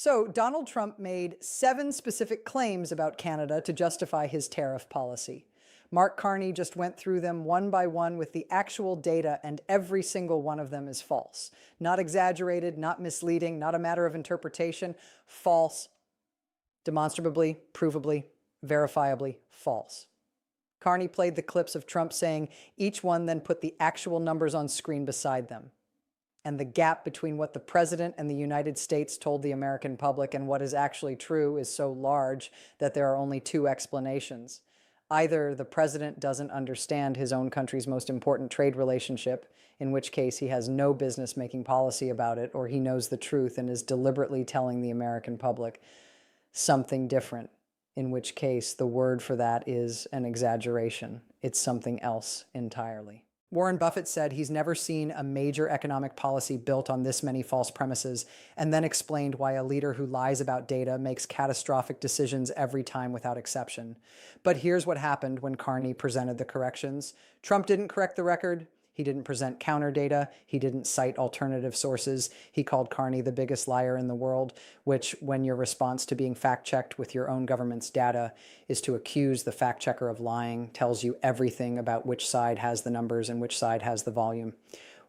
So, Donald Trump made 7 specific claims about Canada to justify his tariff policy. Mark Carney just went through them one by one with the actual data, and every single one of them is false. Not exaggerated, not misleading, not a matter of interpretation. False, demonstrably, provably, verifiably false. Carney played the clips of Trump saying each one, then put the actual numbers on screen beside them. And the gap between what the president and the United States told the American public and what is actually true is so large that there are only 2 explanations. Either the president doesn't understand his own country's most important trade relationship, in which case he has no business making policy about it, or he knows the truth and is deliberately telling the American public something different, in which case the word for that is an exaggeration. It's something else entirely. Warren Buffett said he's never seen a major economic policy built on this many false premises, and then explained why a leader who lies about data makes catastrophic decisions every time without exception. But here's what happened when Carney presented the corrections. Trump didn't correct the record. He didn't present counter data. He didn't cite alternative sources. He called Carney the biggest liar in the world, which, when your response to being fact-checked with your own government's data is to accuse the fact-checker of lying, tells you everything about which side has the numbers and which side has the volume.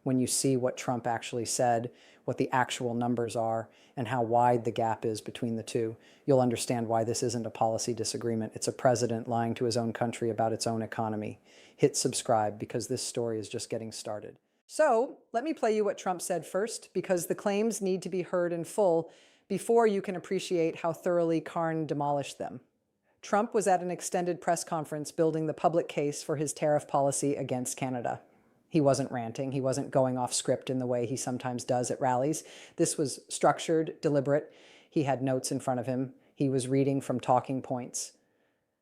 When you see what Trump actually said, what the actual numbers are, and how wide the gap is between the two, you'll understand why this isn't a policy disagreement. It's a president lying to his own country about its own economy. Hit subscribe, because this story is just getting started. So let me play you what Trump said first, because the claims need to be heard in full before you can appreciate how thoroughly Carney demolished them. Trump was at an extended press conference building the public case for his tariff policy against Canada. He wasn't ranting. He wasn't going off script in the way he sometimes does at rallies. This was structured, deliberate. He had notes in front of him. He was reading from talking points.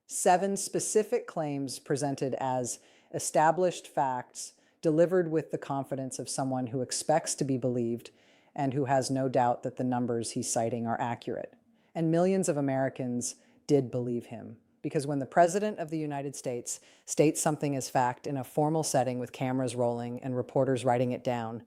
7 specific claims presented as established facts, delivered with the confidence of someone who expects to be believed and who has no doubt that the numbers he's citing are accurate. And millions of Americans did believe him. Because when the President of the United States states something as fact in a formal setting with cameras rolling and reporters writing it down,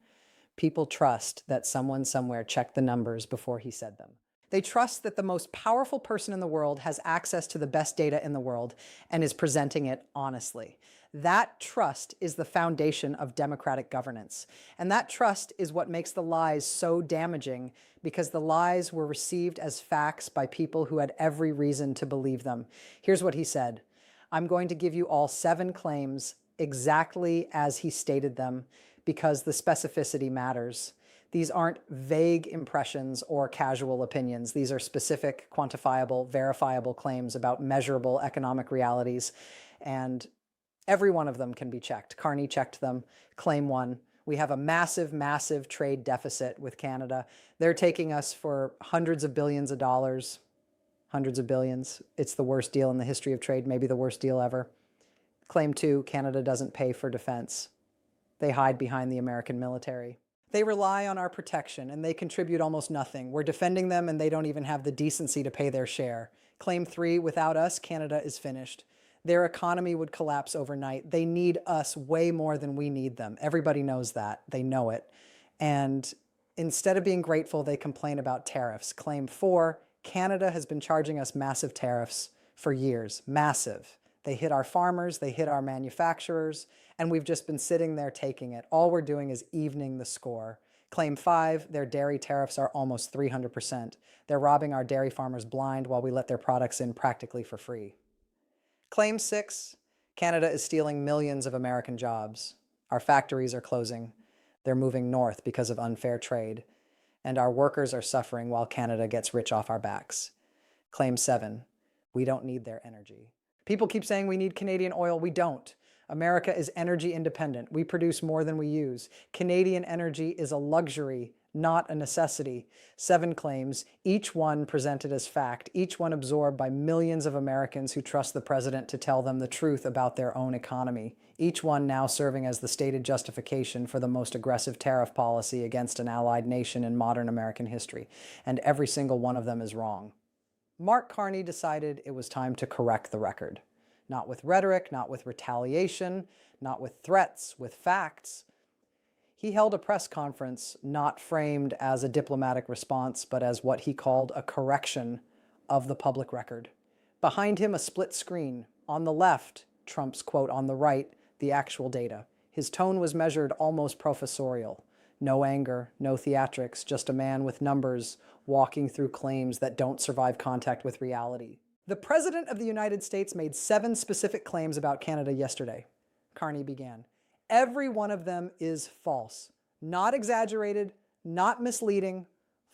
people trust that someone somewhere checked the numbers before he said them. They trust that the most powerful person in the world has access to the best data in the world and is presenting it honestly. That trust is the foundation of democratic governance. And that trust is what makes the lies so damaging, because the lies were received as facts by people who had every reason to believe them. Here's what he said. I'm going to give you all 7 claims exactly as he stated them, because the specificity matters. These aren't vague impressions or casual opinions. These are specific, quantifiable, verifiable claims about measurable economic realities, and every one of them can be checked. Carney checked them. Claim 1. We have a massive, massive trade deficit with Canada. They're taking us for hundreds of billions of dollars, hundreds of billions. It's the worst deal in the history of trade, maybe the worst deal ever. Claim 2, Canada doesn't pay for defense. They hide behind the American military. They rely on our protection, and they contribute almost nothing. We're defending them, and they don't even have the decency to pay their share. Claim 3, without us, Canada is finished. Their economy would collapse overnight. They need us way more than we need them. Everybody knows that. They know it. And instead of being grateful, they complain about tariffs. Claim 4, Canada has been charging us massive tariffs for years. Massive. They hit our farmers, they hit our manufacturers, and we've just been sitting there taking it. All we're doing is evening the score. Claim 5, their dairy tariffs are almost 300%. They're robbing our dairy farmers blind while we let their products in practically for free. Claim 6, Canada is stealing millions of American jobs. Our factories are closing. They're moving north because of unfair trade. And our workers are suffering while Canada gets rich off our backs. Claim 7, we don't need their energy. People keep saying we need Canadian oil. We don't. America is energy independent. We produce more than we use. Canadian energy is a luxury, not a necessity. 7 claims, each one presented as fact, each one absorbed by millions of Americans who trust the president to tell them the truth about their own economy. Each one now serving as the stated justification for the most aggressive tariff policy against an allied nation in modern American history. And every single one of them is wrong. Mark Carney decided it was time to correct the record. Not with rhetoric, not with retaliation, not with threats, with facts. He held a press conference not framed as a diplomatic response, but as what he called a correction of the public record. Behind him, a split screen. On the left, Trump's quote; on the right, the actual data. His tone was measured almost professorial. No anger, no theatrics, just a man with numbers walking through claims that don't survive contact with reality. The President of the United States made 7 specific claims about Canada yesterday. Carney began. Every one of them is false. Not exaggerated, not misleading,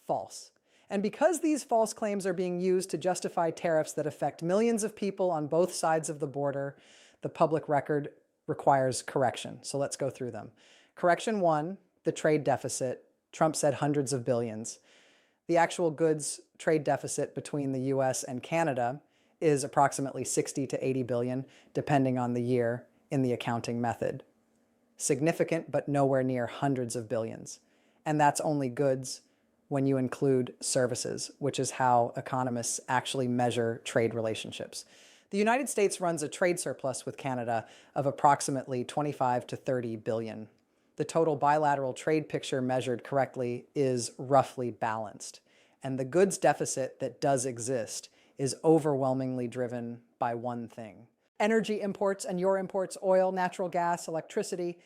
false. And because these false claims are being used to justify tariffs that affect millions of people on both sides of the border, the public record requires correction. So let's go through them. Correction 1, the trade deficit. Trump said hundreds of billions. The actual goods trade deficit between the U.S. and Canada is approximately 60 to 80 billion, depending on the year in the accounting method. Significant, but nowhere near hundreds of billions. And that's only goods when you include services, which is how economists actually measure trade relationships. The United States runs a trade surplus with Canada of approximately 25 to 30 billion. The total bilateral trade picture measured correctly is roughly balanced. And the goods deficit that does exist is overwhelmingly driven by one thing: energy imports and your imports, oil, natural gas, electricity,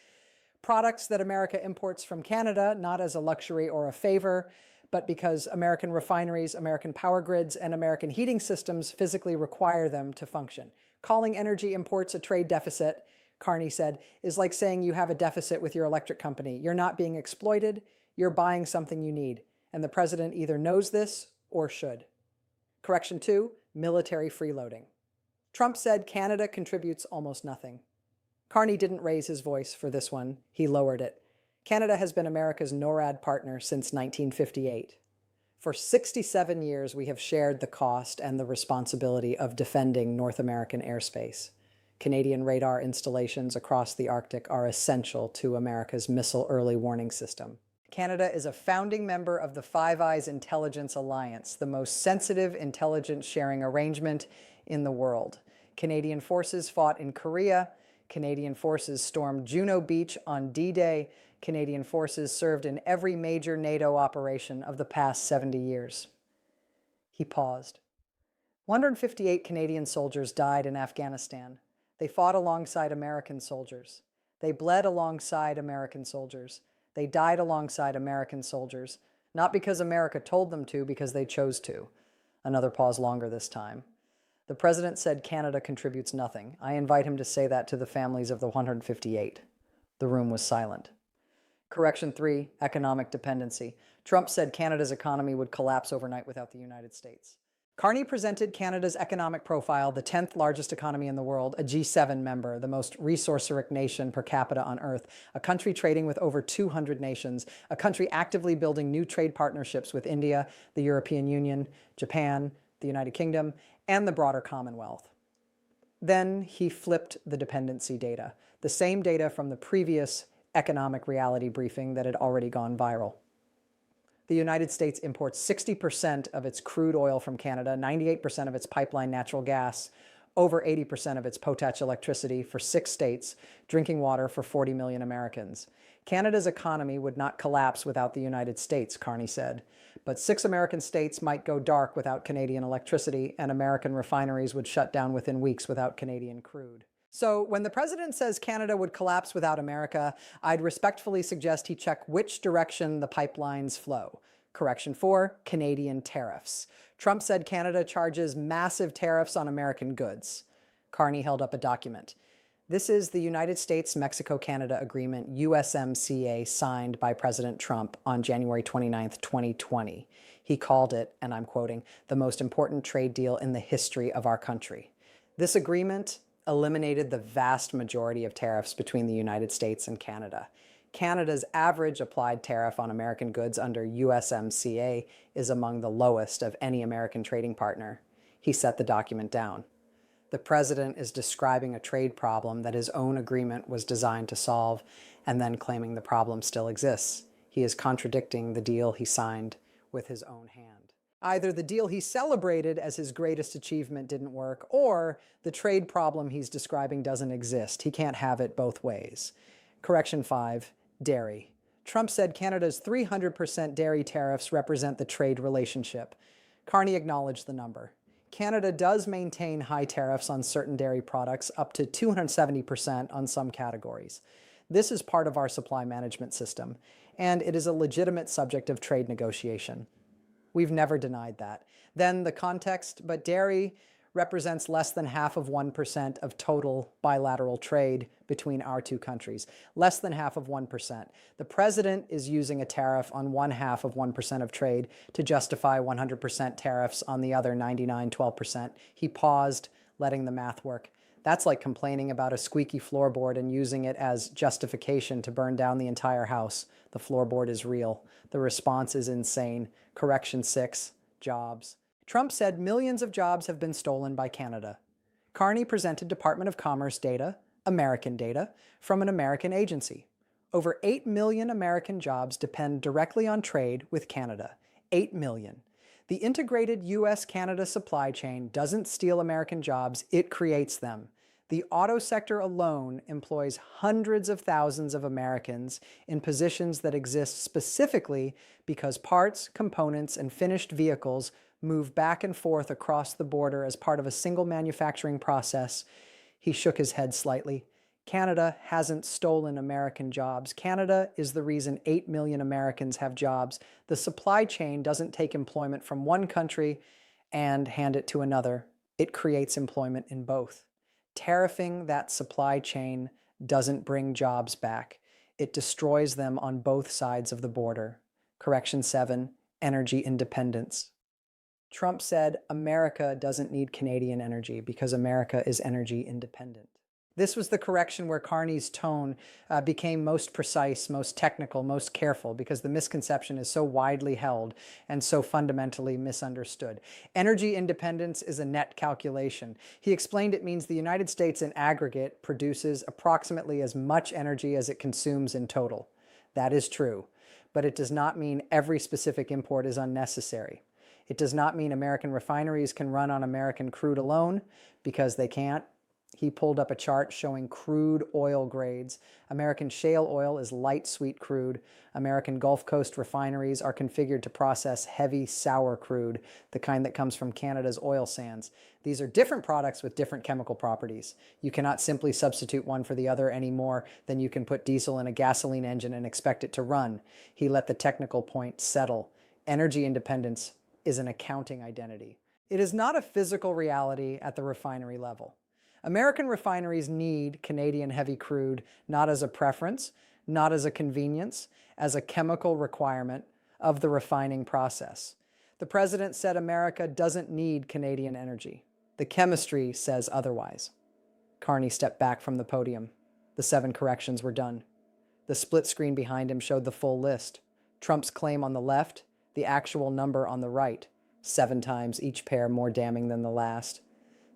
products that America imports from Canada, not as a luxury or a favor, but because American refineries, American power grids, and American heating systems physically require them to function. Calling energy imports a trade deficit, Carney said, is like saying you have a deficit with your electric company. You're not being exploited, you're buying something you need. And the president either knows this or should. Correction 2, military freeloading. Trump said Canada contributes almost nothing. Carney didn't raise his voice for this one, he lowered it. Canada has been America's NORAD partner since 1958. For 67 years, we have shared the cost and the responsibility of defending North American airspace. Canadian radar installations across the Arctic are essential to America's missile early warning system. Canada is a founding member of the Five Eyes Intelligence Alliance, the most sensitive intelligence sharing arrangement in the world. Canadian forces fought in Korea. Canadian forces stormed Juno Beach on D-Day. Canadian forces served in every major NATO operation of the past 70 years. He paused. 158 Canadian soldiers died in Afghanistan. They fought alongside American soldiers. They bled alongside American soldiers. They died alongside American soldiers, not because America told them to, because they chose to. Another pause longer this time. The president said Canada contributes nothing. I invite him to say that to the families of the 158. The room was silent. Correction 3, economic dependency. Trump said Canada's economy would collapse overnight without the United States. Carney presented Canada's economic profile, the 10th largest economy in the world, a G7 member, the most resource-rich nation per capita on Earth, a country trading with over 200 nations, a country actively building new trade partnerships with India, the European Union, Japan, the United Kingdom, and the broader Commonwealth. Then he flipped the dependency data, the same data from the previous economic reality briefing that had already gone viral. The United States imports 60% of its crude oil from Canada, 98% of its pipeline natural gas, over 80% of its potash electricity for 6 states, drinking water for 40 million Americans. Canada's economy would not collapse without the United States, Carney said. But 6 American states might go dark without Canadian electricity, and American refineries would shut down within weeks without Canadian crude. So when the president says Canada would collapse without America, I'd respectfully suggest he check which direction the pipelines flow. Correction 4, Canadian tariffs. Trump said Canada charges massive tariffs on American goods. Carney held up a document. This is the United States-Mexico-Canada Agreement, USMCA, signed by President Trump on January 29, 2020. He called it, and I'm quoting, the most important trade deal in the history of our country. This agreement eliminated the vast majority of tariffs between the United States and Canada. Canada's average applied tariff on American goods under USMCA is among the lowest of any American trading partner. He set the document down. The president is describing a trade problem that his own agreement was designed to solve, and then claiming the problem still exists. He is contradicting the deal he signed with his own hand. Either the deal he celebrated as his greatest achievement didn't work, or the trade problem he's describing doesn't exist. He can't have it both ways. Correction 5, dairy. Trump said Canada's 300% dairy tariffs represent the trade relationship. Carney acknowledged the number. Canada does maintain high tariffs on certain dairy products, up to 270% on some categories. This is part of our supply management system, and it is a legitimate subject of trade negotiation. We've never denied that. Then the context, but dairy represents less than half of 1% of total bilateral trade between our two countries. Less than half of 1%. The president is using a tariff on 1/2 of 1% of trade to justify 100% tariffs on the other 99.12%. He paused, letting the math work. That's like complaining about a squeaky floorboard and using it as justification to burn down the entire house. The floorboard is real. The response is insane. Correction 6, jobs. Trump said millions of jobs have been stolen by Canada. Carney presented Department of Commerce data, American data, from an American agency. Over 8 million American jobs depend directly on trade with Canada. 8 million. The integrated U.S.-Canada supply chain doesn't steal American jobs, it creates them. The auto sector alone employs hundreds of thousands of Americans in positions that exist specifically because parts, components, and finished vehicles move back and forth across the border as part of a single manufacturing process. He shook his head slightly. Canada hasn't stolen American jobs. Canada is the reason 8 million Americans have jobs. The supply chain doesn't take employment from one country and hand it to another. It creates employment in both. Tariffing that supply chain doesn't bring jobs back. It destroys them on both sides of the border. Correction 7, energy independence. Trump said America doesn't need Canadian energy because America is energy independent. This was the correction where Carney's tone became most precise, most technical, most careful, because the misconception is so widely held and so fundamentally misunderstood. Energy independence is a net calculation. He explained it means the United States in aggregate produces approximately as much energy as it consumes in total. That is true, but it does not mean every specific import is unnecessary. It does not mean American refineries can run on American crude alone, because they can't. He pulled up a chart showing crude oil grades. American shale oil is light sweet crude. American Gulf Coast refineries are configured to process heavy sour crude, the kind that comes from Canada's oil sands. These are different products with different chemical properties. You cannot simply substitute one for the other any more than you can put diesel in a gasoline engine and expect it to run. He let the technical point settle. Energy independence is an accounting identity. It is not a physical reality at the refinery level. American refineries need Canadian heavy crude not as a preference, not as a convenience, as a chemical requirement of the refining process. The president said America doesn't need Canadian energy. The chemistry says otherwise. Carney stepped back from the podium. The 7 corrections were done. The split screen behind him showed the full list. Trump's claim on the left, the actual number on the right, 7 times, each pair more damning than the last.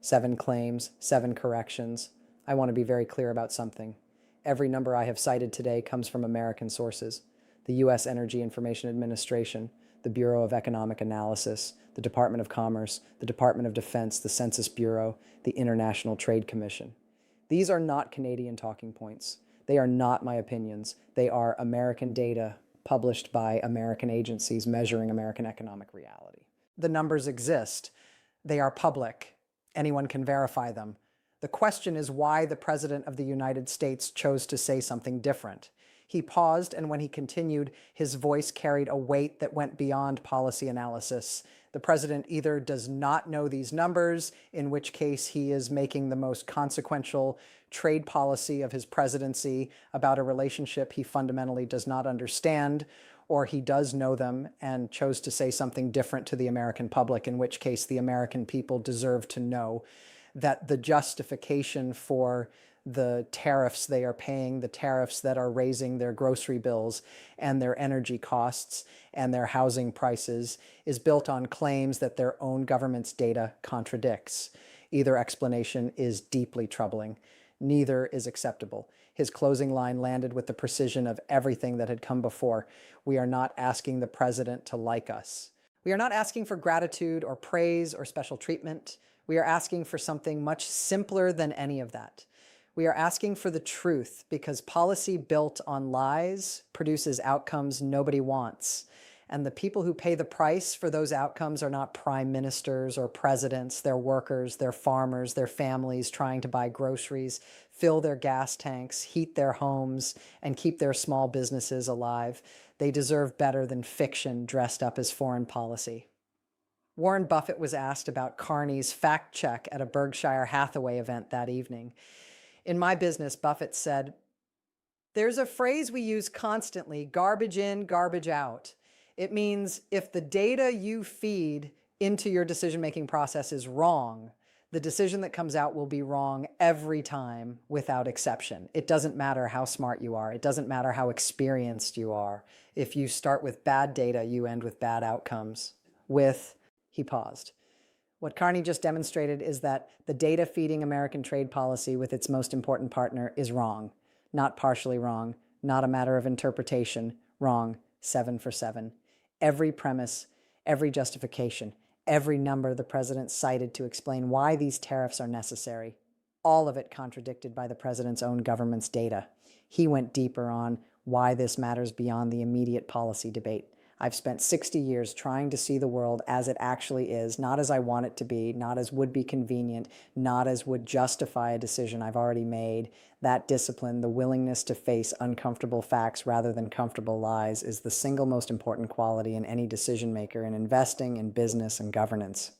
7 claims, 7 corrections. I want to be very clear about something. Every number I have cited today comes from American sources. The U.S. Energy Information Administration, the Bureau of Economic Analysis, the Department of Commerce, the Department of Defense, the Census Bureau, the International Trade Commission. These are not Canadian talking points. They are not my opinions. They are American data published by American agencies measuring American economic reality. The numbers exist. They are public. Anyone can verify them. The question is why the President of the United States chose to say something different. He paused, and when he continued, his voice carried a weight that went beyond policy analysis. The President either does not know these numbers, in which case he is making the most consequential trade policy of his presidency about a relationship he fundamentally does not understand, or he does know them and chose to say something different to the American public, in which case the American people deserve to know that the justification for the tariffs they are paying, the tariffs that are raising their grocery bills and their energy costs and their housing prices, is built on claims that their own government's data contradicts. Either explanation is deeply troubling. Neither is acceptable. His closing line landed with the precision of everything that had come before. We are not asking the president to like us. We are not asking for gratitude or praise or special treatment. We are asking for something much simpler than any of that. We are asking for the truth because policy built on lies produces outcomes nobody wants. And the people who pay the price for those outcomes are not prime ministers or presidents. They're workers, they're farmers, they're families trying to buy groceries, fill their gas tanks, heat their homes, and keep their small businesses alive. They deserve better than fiction dressed up as foreign policy. Warren Buffett was asked about Carney's fact check at a Berkshire Hathaway event that evening. In my business, Buffett said, "There's a phrase we use constantly, garbage in, garbage out. It means if the data you feed into your decision-making process is wrong, the decision that comes out will be wrong every time without exception. It doesn't matter how smart you are. It doesn't matter how experienced you are. If you start with bad data, you end with bad outcomes." He paused. What Carney just demonstrated is that the data feeding American trade policy with its most important partner is wrong. Not partially wrong, not a matter of interpretation, wrong, 7 for 7. Every premise, every justification, every number the president cited to explain why these tariffs are necessary, all of it contradicted by the president's own government's data. He went deeper on why this matters beyond the immediate policy debate. I've spent 60 years trying to see the world as it actually is, not as I want it to be, not as would be convenient, not as would justify a decision I've already made. That discipline, the willingness to face uncomfortable facts rather than comfortable lies, is the single most important quality in any decision maker in investing, in business, and governance.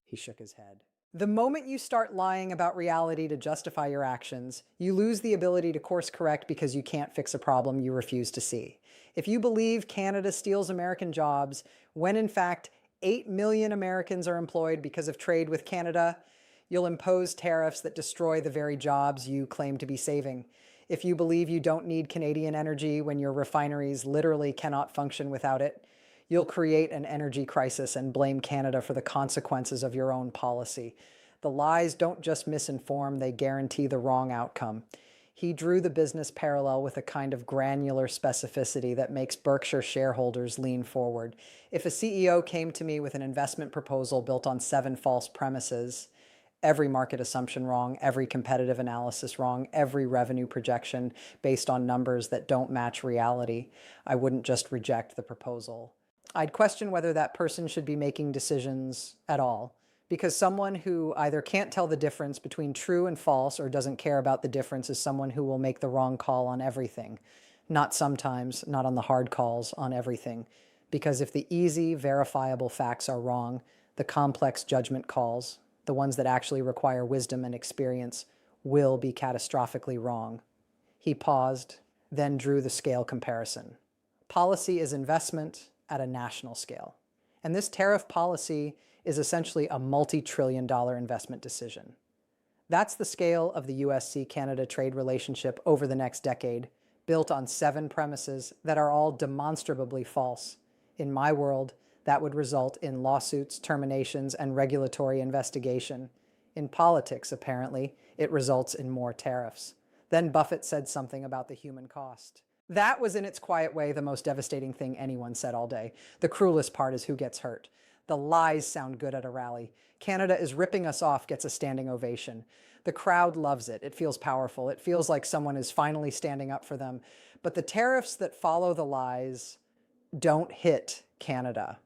He shook his head. The moment you start lying about reality to justify your actions, you lose the ability to course correct because you can't fix a problem you refuse to see. If you believe Canada steals American jobs, when in fact 8 million Americans are employed because of trade with Canada, you'll impose tariffs that destroy the very jobs you claim to be saving. If you believe you don't need Canadian energy when your refineries literally cannot function without it, you'll create an energy crisis and blame Canada for the consequences of your own policy. The lies don't just misinform, they guarantee the wrong outcome. He drew the business parallel with a kind of granular specificity that makes Berkshire shareholders lean forward. If a CEO came to me with an investment proposal built on 7 false premises, every market assumption wrong, every competitive analysis wrong, every revenue projection based on numbers that don't match reality, I wouldn't just reject the proposal. I'd question whether that person should be making decisions at all. Because someone who either can't tell the difference between true and false or doesn't care about the difference is someone who will make the wrong call on everything. Not sometimes, not on the hard calls, on everything. Because if the easy, verifiable facts are wrong, the complex judgment calls, the ones that actually require wisdom and experience, will be catastrophically wrong. He paused, then drew the scale comparison. Policy is investment at a national scale. And this tariff policy is essentially a multi-trillion-dollar investment decision. That's the scale of the U.S.-Canada trade relationship over the next decade, built on 7 premises that are all demonstrably false. In my world, that would result in lawsuits, terminations, and regulatory investigation. In politics, apparently, it results in more tariffs. Then Buffett said something about the human cost. That was, in its quiet way, the most devastating thing anyone said all day. The cruelest part is who gets hurt. The lies sound good at a rally. Canada is ripping us off gets a standing ovation. The crowd loves it. It feels powerful. It feels like someone is finally standing up for them. But the tariffs that follow the lies don't hit Canada.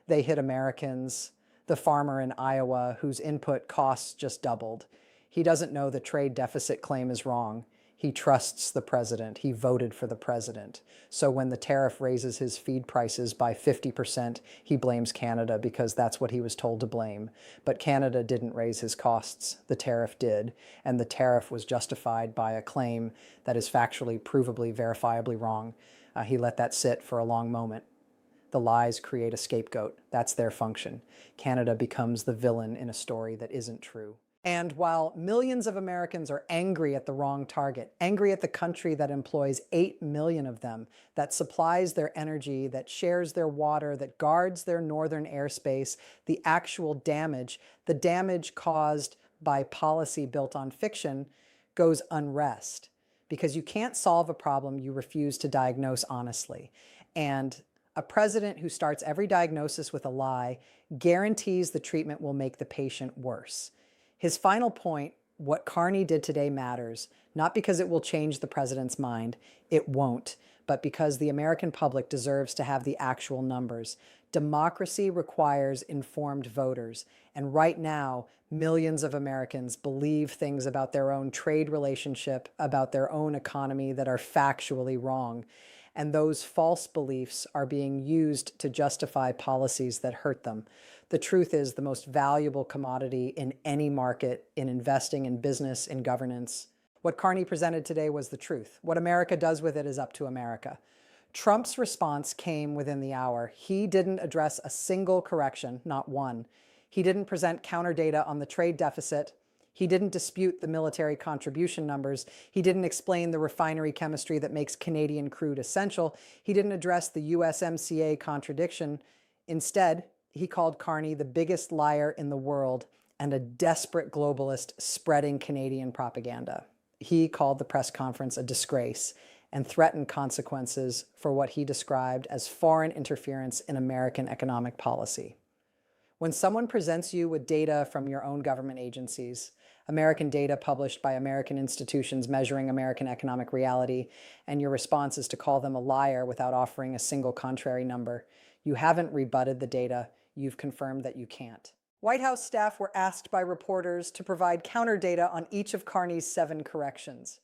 They hit Americans, the farmer in Iowa whose input costs just doubled. He doesn't know the trade deficit claim is wrong. He trusts the president. He voted for the president. So when the tariff raises his feed prices by 50%, he blames Canada because that's what he was told to blame. But Canada didn't raise his costs. The tariff did. And the tariff was justified by a claim that is factually, provably, verifiably wrong. He let that sit for a long moment. The lies create a scapegoat. That's their function. Canada becomes the villain in a story that isn't true. And while millions of Americans are angry at the wrong target, angry at the country that employs 8 million of them, that supplies their energy, that shares their water, that guards their northern airspace, the actual damage, the damage caused by policy built on fiction, goes unrest. Because you can't solve a problem you refuse to diagnose honestly. And a president who starts every diagnosis with a lie guarantees the treatment will make the patient worse. His final point What Carney did today matters, not because it will change the president's mind. It won't, but because the American public deserves to have the actual numbers. Democracy requires informed voters, and right now, millions of Americans believe things about their own trade relationship, about their own economy that are factually wrong. And those false beliefs are being used to justify policies that hurt them. The truth is, the most valuable commodity in any market, in investing, in business, in governance. What Carney presented today was the truth. What America does with it is up to America. Trump's response came within the hour. He didn't address a single correction, not one. He didn't present counter data on the trade deficit. He didn't dispute the military contribution numbers. He didn't explain the refinery chemistry that makes Canadian crude essential. He didn't address the USMCA contradiction. Instead, he called Carney the biggest liar in the world and a desperate globalist spreading Canadian propaganda. He called the press conference a disgrace and threatened consequences for what he described as foreign interference in American economic policy. When someone presents you with data from your own government agencies, American data published by American institutions measuring American economic reality, and your response is to call them a liar without offering a single contrary number, you haven't rebutted the data, you've confirmed that you can't. White House staff were asked by reporters to provide counter data on each of Carney's 7 corrections.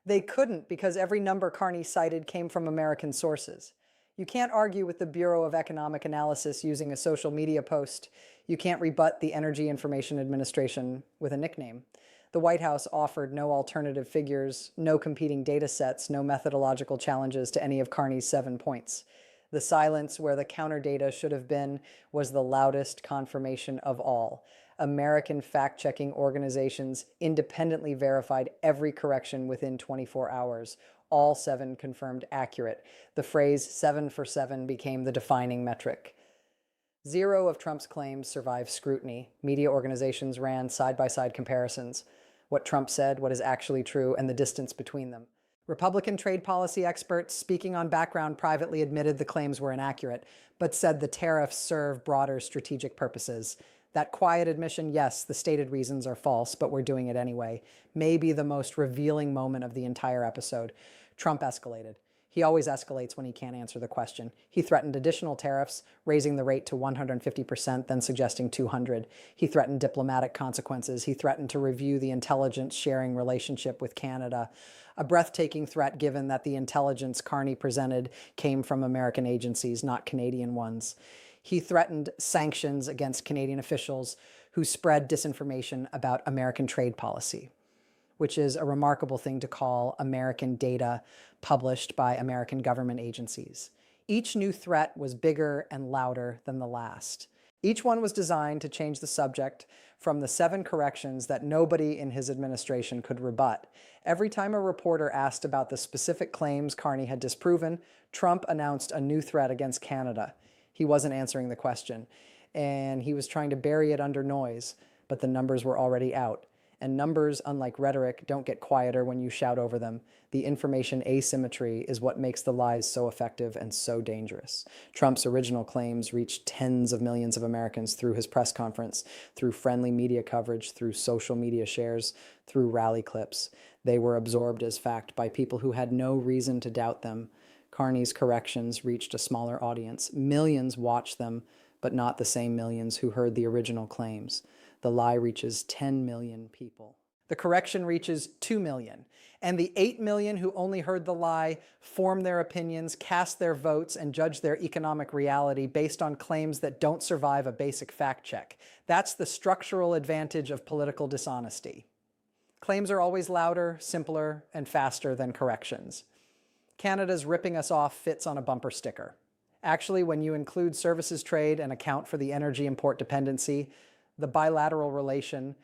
They couldn't because every number Carney cited came from American sources. You can't argue with the Bureau of Economic Analysis using a social media post. You can't rebut the Energy Information Administration with a nickname. The White House offered no alternative figures, no competing data sets, no methodological challenges to any of Carney's 7 points. The silence where the counter data should have been was the loudest confirmation of all. American fact-checking organizations independently verified every correction within 24 hours. All 7 confirmed accurate. The phrase 7 for 7 became the defining metric. 0 of Trump's claims survived scrutiny. Media organizations ran side-by-side comparisons. What Trump said, what is actually true, and the distance between them. Republican trade policy experts speaking on background privately admitted the claims were inaccurate, but said the tariffs serve broader strategic purposes. That quiet admission, yes, the stated reasons are false, but we're doing it anyway, may be the most revealing moment of the entire episode. Trump escalated. He always escalates when he can't answer the question. He threatened additional tariffs, raising the rate to 150%, then suggesting 200. He threatened diplomatic consequences. He threatened to review the intelligence sharing relationship with Canada. A breathtaking threat given that the intelligence Carney presented came from American agencies, not Canadian ones. He threatened sanctions against Canadian officials who spread disinformation about American trade policy, which is a remarkable thing to call American data published by American government agencies. Each new threat was bigger and louder than the last. Each one was designed to change the subject from the 7 corrections that nobody in his administration could rebut. Every time a reporter asked about the specific claims Carney had disproven, Trump announced a new threat against Canada. He wasn't answering the question, and he was trying to bury it under noise, but the numbers were already out. And numbers, unlike rhetoric, don't get quieter when you shout over them. The information asymmetry is what makes the lies so effective and so dangerous. Trump's original claims reached tens of millions of Americans through his press conference, through friendly media coverage, through social media shares, through rally clips. They were absorbed as fact by people who had no reason to doubt them. Carney's corrections reached a smaller audience. Millions watched them, but not the same millions who heard the original claims. The lie reaches 10 million people. The correction reaches 2 million. And the 8 million who only heard the lie form their opinions, cast their votes, and judge their economic reality based on claims that don't survive a basic fact check. That's the structural advantage of political dishonesty. Claims are always louder, simpler, and faster than corrections. Canada's ripping us off fits on a bumper sticker. Actually, when you include services trade and account for the energy import dependency, the bilateral relation